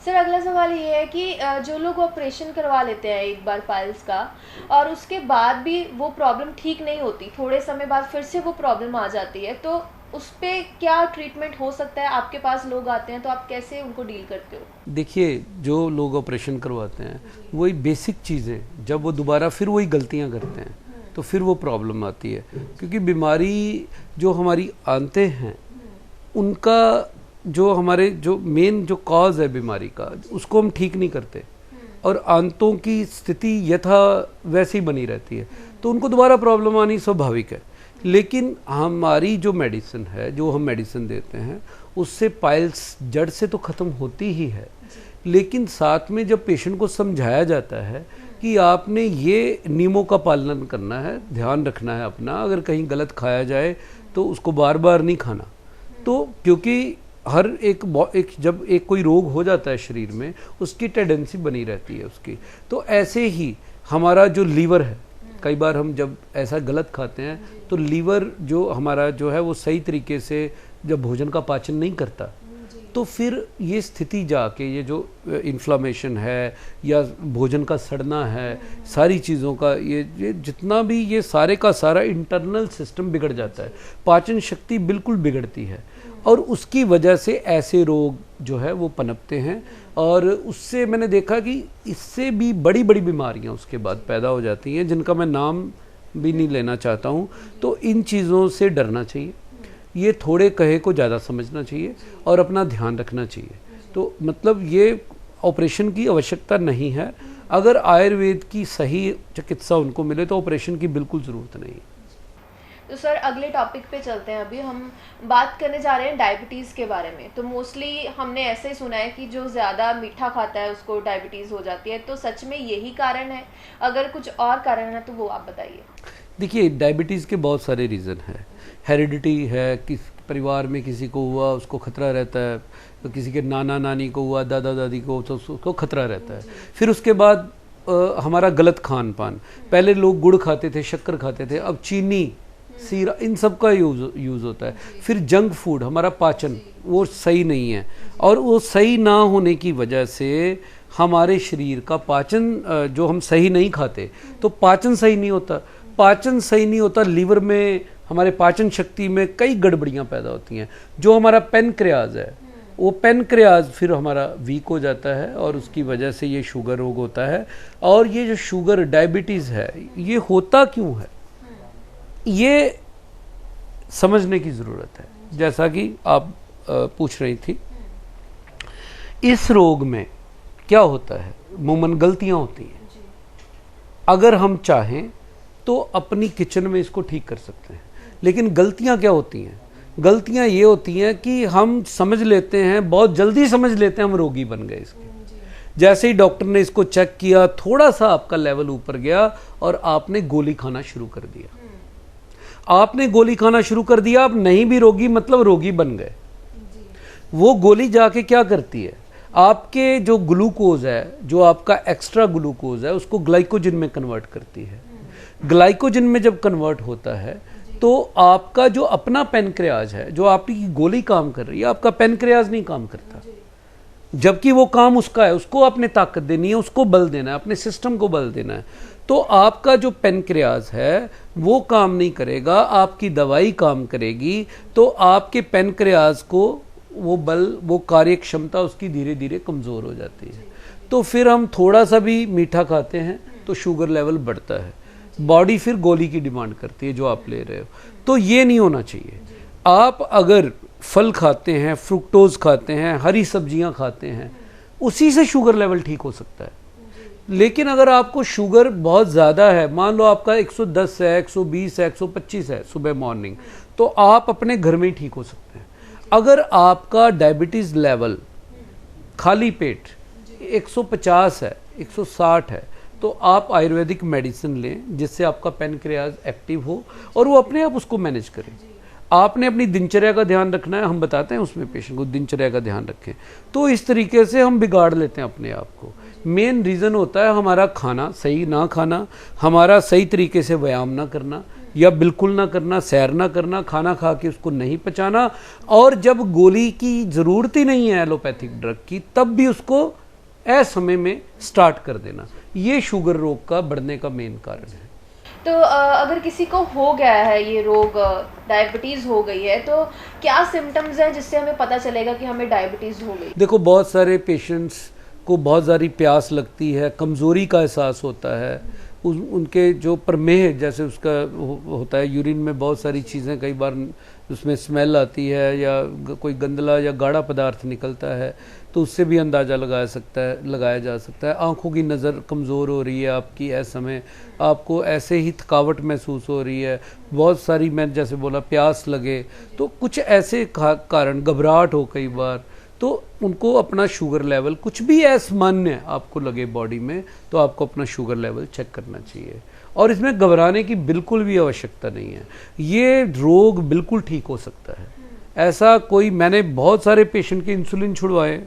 Sir अगला सवाल ये है कि जो लोग ऑपरेशन करवा लेते हैं एक बार पाइल्स का और उसके बाद भी वो प्रॉब्लम ठीक नहीं होती, थोड़े समय बाद फिर से वो प्रॉब्लम आ जाती है, तो उस पे क्या ट्रीटमेंट हो सकता है? आपके पास लोग आते हैं तो आप कैसे उनको डील करते हो? देखिए, जो लोग ऑपरेशन करवाते हैं वही बेसिक चीज़ें, जब वो दोबारा फिर वही गलतियां करते हैं तो फिर वो प्रॉब्लम आती है। क्योंकि बीमारी जो हमारी आंतें हैं उनका जो हमारे जो मेन जो कॉज है बीमारी का, उसको हम ठीक नहीं करते और आंतों की स्थिति यथा वैसी बनी रहती है, तो उनको दोबारा प्रॉब्लम आनी स्वाभाविक है। लेकिन हमारी जो मेडिसिन है, जो हम मेडिसिन देते हैं, उससे पाइल्स जड़ से तो ख़त्म होती ही है, लेकिन साथ में जब पेशेंट को समझाया जाता है कि आपने ये नियमों का पालन करना है, ध्यान रखना है अपना, अगर कहीं गलत खाया जाए तो उसको बार बार नहीं खाना। तो क्योंकि हर एक जब एक कोई रोग हो जाता है शरीर में, उसकी टेंडेंसी बनी रहती है उसकी। तो ऐसे ही हमारा जो लीवर है, कई बार हम जब ऐसा गलत खाते हैं तो लीवर जो हमारा जो है वो सही तरीके से जब भोजन का पाचन नहीं करता, तो फिर ये स्थिति जाके ये जो इन्फ्लामेशन है या भोजन का सड़ना है, सारी चीज़ों का ये जितना भी ये सारे का सारा इंटरनल सिस्टम बिगड़ जाता है, पाचन शक्ति बिल्कुल बिगड़ती है और उसकी वजह से ऐसे रोग जो है वो पनपते हैं। और उससे मैंने देखा कि इससे भी बड़ी बड़ी बीमारियां उसके बाद पैदा हो जाती हैं, जिनका मैं नाम भी नहीं लेना चाहता हूं। तो इन चीज़ों से डरना चाहिए, ये थोड़े कहे को ज़्यादा समझना चाहिए और अपना ध्यान रखना चाहिए। तो मतलब ये ऑपरेशन की आवश्यकता नहीं है। अगर आयुर्वेद की सही चिकित्सा उनको मिले तो ऑपरेशन की बिल्कुल ज़रूरत नहीं है। तो सर अगले टॉपिक पे चलते हैं। अभी हम बात करने जा रहे हैं डायबिटीज़ के बारे में। तो मोस्टली हमने ऐसे ही सुना है कि जो ज़्यादा मीठा खाता है उसको डायबिटीज़ हो जाती है, तो सच में यही कारण है? अगर कुछ और कारण है तो वो आप बताइए। देखिए, डायबिटीज़ के बहुत सारे रीज़न हैं। हेरिडिटी है, किस परिवार में किसी को हुआ उसको खतरा रहता है, तो किसी के नाना नानी को हुआ, दादा दादी को, तो उसको खतरा रहता है। फिर उसके बाद हमारा गलत खान पान, पहले लोग गुड़ खाते थे, शक्कर खाते थे, अब चीनी, सीरा, इन सब का यूज़ होता है। फिर जंक फूड, हमारा पाचन वो सही नहीं है और वो सही ना होने की वजह से हमारे शरीर का पाचन जो हम सही नहीं खाते तो पाचन सही नहीं होता। पाचन सही नहीं होता, लीवर में, हमारे पाचन शक्ति में कई गड़बड़ियाँ पैदा होती हैं। जो हमारा पेनक्रियाज है, वो पेनक्रियाज फिर हमारा वीक हो जाता है और उसकी वजह से ये शुगर रोग होता है। और ये जो शुगर डायबिटीज़ है, ये होता क्यों है, ये समझने की ज़रूरत है। जैसा कि आप पूछ रही थी, इस रोग में क्या होता है, अमूमन गलतियां होती हैं। अगर हम चाहें तो अपनी किचन में इसको ठीक कर सकते हैं, लेकिन गलतियां क्या होती हैं? गलतियां ये होती हैं कि हम समझ लेते हैं, बहुत जल्दी समझ लेते हैं हम रोगी बन गए इसके। जैसे ही डॉक्टर ने इसको चेक किया, थोड़ा सा आपका लेवल ऊपर गया और आपने गोली खाना शुरू कर दिया। आपने गोली खाना शुरू कर दिया, आप नहीं भी रोगी, मतलब रोगी बन गए। वो गोली जाके क्या करती है, आपके जो ग्लूकोज है, जो आपका एक्स्ट्रा ग्लूकोज है, उसको ग्लाइकोजन में कन्वर्ट करती है। ग्लाइकोजन में जब कन्वर्ट होता है तो आपका जो अपना पेनक्रियाज है, जो आपकी गोली काम कर रही है, आपका पेनक्रियाज नहीं काम करता, जबकि वो काम उसका है। उसको आपने ताकत देनी है, उसको बल देना है, अपने सिस्टम को बल देना है। तो आपका जो पेनक्रियाज है वो काम नहीं करेगा, आपकी दवाई काम करेगी, तो आपके पेनक्रियाज को वो बल, वो कार्य क्षमता उसकी धीरे धीरे कमज़ोर हो जाती है। तो फिर हम थोड़ा सा भी मीठा खाते हैं तो शुगर लेवल बढ़ता है, बॉडी फिर गोली की डिमांड करती है जो आप ले रहे हो। तो ये नहीं होना चाहिए। आप अगर फल खाते हैं, फ्रुक्टोज खाते हैं, हरी सब्जियां खाते हैं, उसी से शुगर लेवल ठीक हो सकता है। लेकिन अगर आपको शुगर बहुत ज़्यादा है, मान लो आपका 110 है, 120 है, 125 है सुबह मॉर्निंग, तो आप अपने घर में ही ठीक हो सकते हैं। अगर आपका डायबिटीज़ लेवल खाली पेट 150 है, 160 है, तो आप आयुर्वेदिक मेडिसिन लें जिससे आपका पेनक्रियाज एक्टिव हो और वो अपने आप उसको मैनेज करे। आपने अपनी दिनचर्या का ध्यान रखना है, हम बताते हैं उसमें पेशेंट को दिनचर्या का ध्यान रखें। तो इस तरीके से हम बिगाड़ लेते हैं अपने आप को। मेन रीज़न होता है हमारा खाना सही ना खाना, हमारा सही तरीके से व्यायाम ना करना, या बिल्कुल ना करना, सैर ना करना, खाना खा के उसको नहीं पचाना, और जब गोली की ज़रूरत ही नहीं है एलोपैथिक ड्रग की तब भी उसको असमय में स्टार्ट कर देना, ये शुगर रोग का बढ़ने का मेन कारण है। तो अगर किसी को हो गया है ये रोग, डायबिटीज़ हो गई है, तो क्या सिम्टम्स हैं जिससे हमें पता चलेगा कि हमें डायबिटीज़ हो गई? देखो, बहुत सारे पेशेंट्स को बहुत सारी प्यास लगती है, कमज़ोरी का एहसास होता है, उनके जो प्रमेह जैसे उसका होता है, यूरिन में बहुत सारी चीज़ें, कई बार उसमें स्मेल आती है या कोई गंदला या गाढ़ा पदार्थ निकलता है, तो उससे भी अंदाज़ा लगाया जा सकता है। आँखों की नज़र कमज़ोर हो रही है आपकी, ऐसे समय आपको ऐसे ही थकावट महसूस हो रही है, बहुत सारी, मैं जैसे बोला, प्यास लगे, तो कुछ ऐसे कारण, घबराहट हो कई बार, तो उनको अपना शुगर लेवल कुछ भी असामान्य आपको लगे बॉडी में, तो आपको अपना शुगर लेवल चेक करना चाहिए। और इसमें घबराने की बिल्कुल भी आवश्यकता नहीं है, ये रोग बिल्कुल ठीक हो सकता है। ऐसा कोई, मैंने बहुत सारे पेशेंट के इंसुलिन छुड़वाए,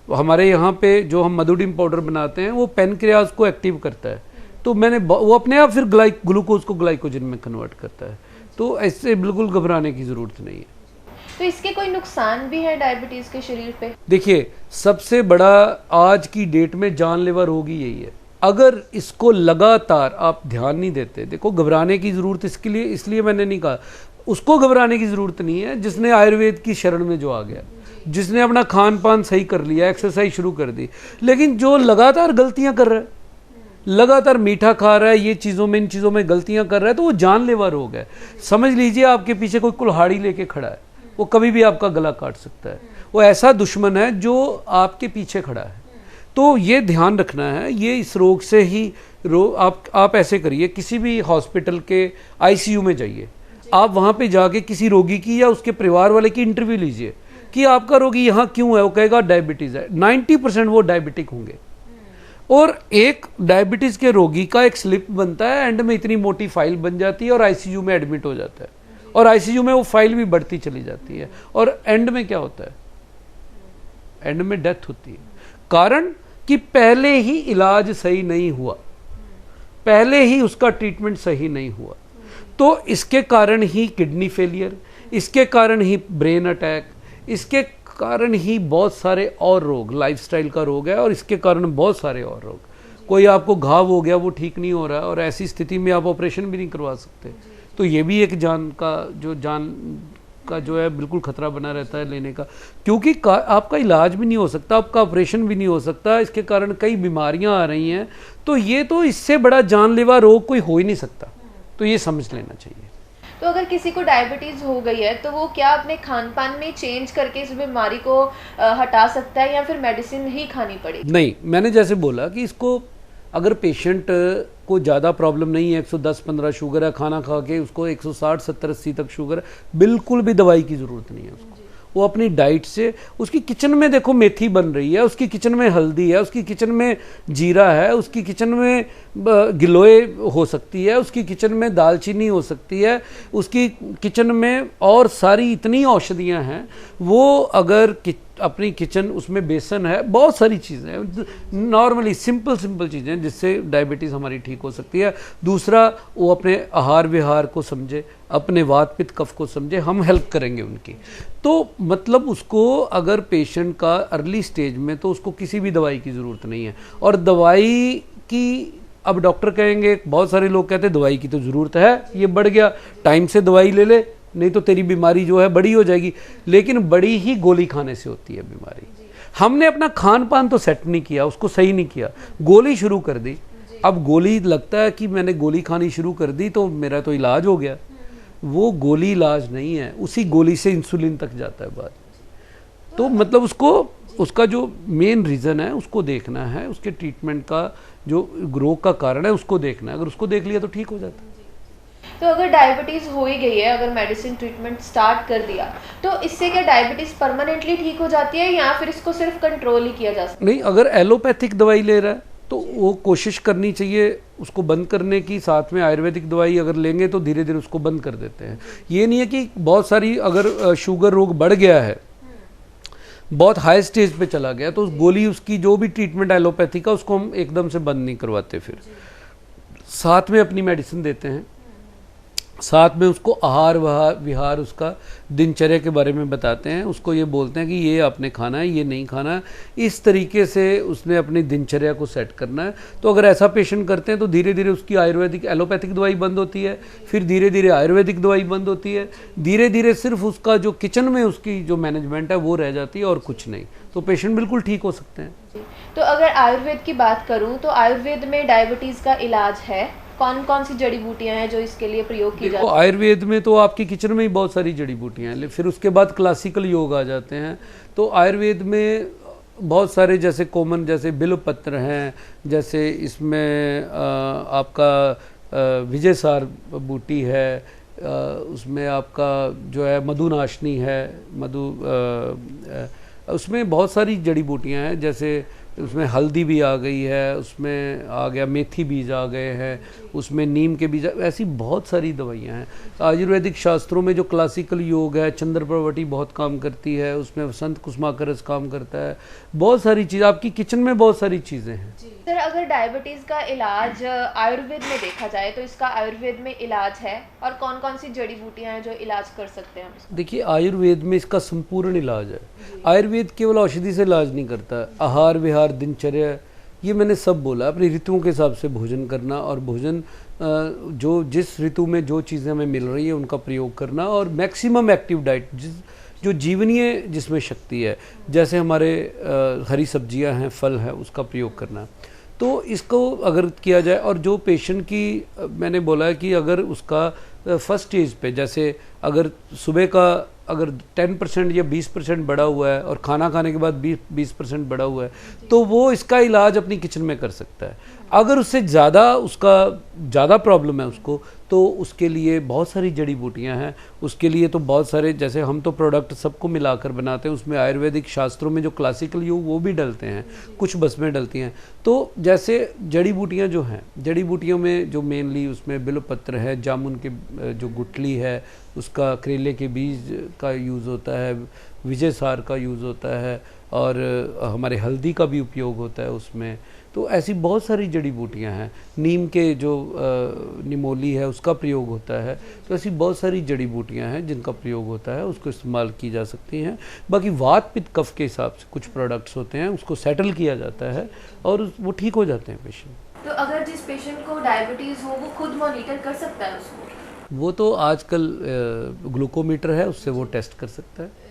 हमारे यहाँ पे जो हम मधुडिम पाउडर बनाते हैं वो पैनक्रियाज को एक्टिव करता है, तो वो अपने आप फिर ग्लूकोज को ग्लाइकोजन में कन्वर्ट करता है, तो ऐसे बिल्कुल घबराने की ज़रूरत नहीं है। तो इसके कोई नुकसान भी है डायबिटीज़ के शरीर पे? देखिए, सबसे बड़ा आज की डेट में जानलेवा रोग ही यही है। अगर इसको लगातार आप ध्यान नहीं देते, देखो घबराने की ज़रूरत इसलिए मैंने नहीं कहा, उसको घबराने की ज़रूरत नहीं है जिसने आयुर्वेद की शरण में जो आ गया, जिसने अपना खान पान सही कर लिया, एक्सरसाइज शुरू कर दी, लेकिन जो लगातार गलतियां कर रहा है, लगातार मीठा खा रहा है, ये चीज़ों में, इन चीज़ों में गलतियां कर रहा है, तो वो जानलेवा रोग है। समझ लीजिए आपके पीछे कोई कुल्हाड़ी लेके खड़ा है, वो कभी भी आपका गला काट सकता है, वो ऐसा दुश्मन है जो आपके पीछे खड़ा है। तो ये ध्यान रखना है, ये इस रोग से ही आप ऐसे करिए, किसी भी हॉस्पिटल के आईसीयू में जाइए, आप वहाँ पे जाके किसी रोगी की या उसके परिवार वाले की इंटरव्यू लीजिए कि आपका रोगी यहाँ क्यों है, वो कहेगा डायबिटीज़ है, 90% वो डायबिटिक होंगे। और एक डायबिटीज़ के रोगी का एक स्लिप बनता है, एंड में इतनी मोटी फाइल बन जाती है और आईसीयू में एडमिट हो जाता है, और आईसीयू में वो फाइल भी बढ़ती चली जाती है, और एंड में क्या होता है, एंड में डेथ होती है। कारण कि पहले ही इलाज सही नहीं हुआ, पहले ही उसका ट्रीटमेंट सही नहीं हुआ, तो इसके कारण ही किडनी फेलियर, इसके कारण ही ब्रेन अटैक, इसके कारण ही बहुत सारे और रोग, लाइफस्टाइल का रोग है, और इसके कारण बहुत सारे और रोग। कोई आपको घाव हो गया, वो ठीक नहीं हो रहा, और ऐसी स्थिति में आप ऑपरेशन भी नहीं करवा सकते, तो ये भी एक जान का जो है बिल्कुल खतरा बना रहता है लेने का, क्योंकि आपका इलाज भी नहीं हो सकता, आपका ऑपरेशन भी नहीं हो सकता, इसके कारण कई बीमारियां आ रही हैं, तो ये तो इससे बड़ा जानलेवा रोग कोई हो ही नहीं सकता, तो ये समझ लेना चाहिए। तो अगर किसी को डायबिटीज़ हो गई है तो वो क्या अपने खान पान में चेंज करके इस बीमारी को हटा सकता है, या फिर मेडिसिन ही खानी पड़ेगी? नहीं, मैंने जैसे बोला कि इसको, अगर पेशेंट को ज़्यादा प्रॉब्लम नहीं है, 110-15 शुगर है, खाना खा के उसको 160-70-80 तक शुगर है, बिल्कुल भी दवाई की ज़रूरत नहीं है उसको। वो अपनी डाइट से, उसकी किचन में देखो मेथी बन रही है, उसकी किचन में हल्दी है, उसकी किचन में जीरा है, उसकी किचन में गिलोय हो सकती है, उसकी किचन में दालचीनी हो सकती है, उसकी किचन में और सारी इतनी औषधियाँ हैं, वो अगर अपनी किचन, उसमें बेसन है, बहुत सारी चीज़ें हैं, नॉर्मली सिंपल चीज़ें जिससे डायबिटीज़ हमारी ठीक हो सकती है। दूसरा, वो अपने आहार विहार को समझे, अपने वात पित्त कफ को समझे, हम हेल्प करेंगे उनकी। तो मतलब उसको, अगर पेशेंट का अर्ली स्टेज में, तो उसको किसी भी दवाई की ज़रूरत नहीं है। और दवाई की, अब डॉक्टर कहेंगे, बहुत सारे लोग कहते हैं दवाई की तो ज़रूरत है, ये बढ़ गया, टाइम से दवाई ले ले, नहीं तो तेरी बीमारी जो है बड़ी हो जाएगी। लेकिन बड़ी ही गोली खाने से होती है बीमारी। हमने अपना खान पान तो सेट नहीं किया, उसको सही नहीं किया, गोली शुरू कर दी। अब गोली, लगता है कि मैंने गोली खानी शुरू कर दी तो मेरा तो इलाज हो गया, वो गोली इलाज नहीं है, उसी गोली से इंसुलिन तक जाता है बाद। तो मतलब उसको, उसका जो मेन रीज़न है उसको देखना है, उसके ट्रीटमेंट का जो रोग का कारण है उसको देखना है, अगर उसको देख लिया तो ठीक हो जाता है। तो अगर डायबिटीज़ हो ही गई है, अगर मेडिसिन ट्रीटमेंट स्टार्ट कर दिया, तो इससे क्या डायबिटीज़ परमानेंटली ठीक हो जाती है, या फिर इसको सिर्फ कंट्रोल ही किया जा सकता है? नहीं, अगर एलोपैथिक दवाई ले रहा है तो वो कोशिश करनी चाहिए उसको बंद करने की, साथ में आयुर्वेदिक दवाई अगर लेंगे तो धीरे धीरे उसको बंद कर देते हैं। ये नहीं है कि बहुत सारी, अगर शुगर रोग बढ़ गया है, बहुत हाई स्टेज पे चला गया, तो उस गोली, उसकी जो भी ट्रीटमेंट एलोपैथी का, उसको हम एकदम से बंद नहीं करवाते, फिर साथ में अपनी मेडिसिन देते हैं साथ में उसको आहार विहार उसका दिनचर्या के बारे में बताते हैं, उसको ये बोलते हैं कि ये आपने खाना है, ये नहीं खाना है, इस तरीके से उसने अपनी दिनचर्या को सेट करना है। तो अगर ऐसा पेशेंट करते हैं तो धीरे धीरे उसकी आयुर्वेदिक एलोपैथिक दवाई बंद होती है, फिर धीरे धीरे आयुर्वेदिक दवाई बंद होती है, धीरे धीरे सिर्फ उसका जो किचन में उसकी जो मैनेजमेंट है वो रह जाती है और कुछ नहीं, तो पेशेंट बिल्कुल ठीक हो सकते हैं। तो अगर आयुर्वेद की बात करूं तो आयुर्वेद में डायबिटीज़ का इलाज है, कौन कौन सी जड़ी बूटियां हैं जो इसके लिए प्रयोग की जाती हैं? आयुर्वेद में तो आपकी किचन में ही बहुत सारी जड़ी बूटियां हैं, फिर उसके बाद क्लासिकल योग आ जाते हैं। तो आयुर्वेद में बहुत सारे जैसे कॉमन जैसे बिल्वपत्र हैं, जैसे इसमें आपका विजयसार बूटी है, उसमें आपका जो है मधुनाशनी है, उसमें बहुत सारी जड़ी बूटियां हैं, जैसे उसमें हल्दी भी आ गई है, उसमें आ गया मेथी बीज आ गए हैं, उसमें नीम के बीज, ऐसी बहुत सारी दवाइयाँ हैं। आयुर्वेदिक शास्त्रों में जो क्लासिकल योग है, चंद्रप्रवटी बहुत काम करती है, उसमें वसंत कुसुमाकरस काम करता है, बहुत सारी चीज़ आपकी किचन में बहुत सारी चीज़ें हैं। सर अगर डायबिटीज़ का इलाज आयुर्वेद में देखा जाए तो इसका आयुर्वेद में इलाज है, और कौन कौन सी जड़ी बूटियां हैं जो इलाज कर सकते हैं? देखिए आयुर्वेद में इसका संपूर्ण इलाज है। आयुर्वेद केवल औषधि से इलाज नहीं करता, आहार विहार दिनचर्या ये मैंने सब बोला, अपनी ऋतुओं के हिसाब से भोजन करना, और भोजन जो जिस ऋतु में जो चीज़ें हमें मिल रही है उनका प्रयोग करना, और मैक्सिमम एक्टिव डाइट जो जीवनीय जिसमें शक्ति है, जैसे हमारे हरी सब्जियां हैं, फल है, उसका प्रयोग करना। तो इसको अगर किया जाए, और जो पेशेंट की मैंने बोला है कि अगर उसका फर्स्ट स्टेज पे जैसे अगर सुबह का अगर 10% या 20% बढ़ा हुआ है और खाना खाने के बाद 20% बढ़ा हुआ है, तो वो इसका इलाज अपनी किचन में कर सकता है। अगर उससे ज़्यादा प्रॉब्लम है उसको, तो उसके लिए बहुत सारी जड़ी बूटियां हैं, उसके लिए तो बहुत सारे, जैसे हम तो प्रोडक्ट सबको मिलाकर बनाते हैं, उसमें आयुर्वेदिक शास्त्रों में जो क्लासिकल योग वो भी डलते हैं, कुछ बसमें डलती हैं। तो जैसे जड़ी बूटियां जो हैं, जड़ी बूटियों में जो मेनली उसमें बिल्वपत्र है, जामुन के जो गुठली है उसका, करेले के बीज का यूज़ होता है, विजयसार का यूज़ होता है, और हमारे हल्दी का भी उपयोग होता है उसमें। तो ऐसी बहुत सारी जड़ी बूटियां हैं, नीम के जो निमोली है उसका प्रयोग होता है। तो ऐसी बहुत सारी जड़ी बूटियां हैं जिनका प्रयोग होता है, उसको इस्तेमाल की जा सकती हैं। बाकी वात पित्त कफ के हिसाब से कुछ प्रोडक्ट्स होते हैं, उसको सेटल किया जाता है और वो ठीक हो जाते हैं पेशेंट। तो अगर जिस पेशेंट को डायबिटीज़ हो वो खुद मॉनिटर कर सकता है उसको? वो तो आजकल ग्लूकोमीटर है, उससे वो टेस्ट कर सकता है।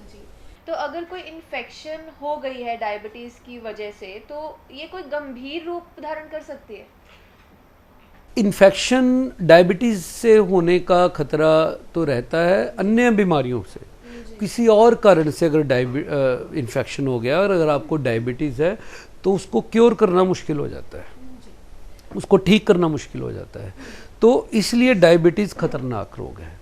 तो अगर कोई इन्फेक्शन हो गई है डायबिटीज़ की वजह से, तो ये कोई गंभीर रूप धारण कर सकती है? इन्फेक्शन डायबिटीज़ से होने का खतरा तो रहता है अन्य बीमारियों से। किसी और कारण से अगर इन्फेक्शन हो गया और अगर आपको डायबिटीज़ है तो उसको क्योर करना मुश्किल हो जाता है, उसको ठीक करना मुश्किल हो जाता है। तो इसलिए डायबिटीज़ खतरनाक रोग है।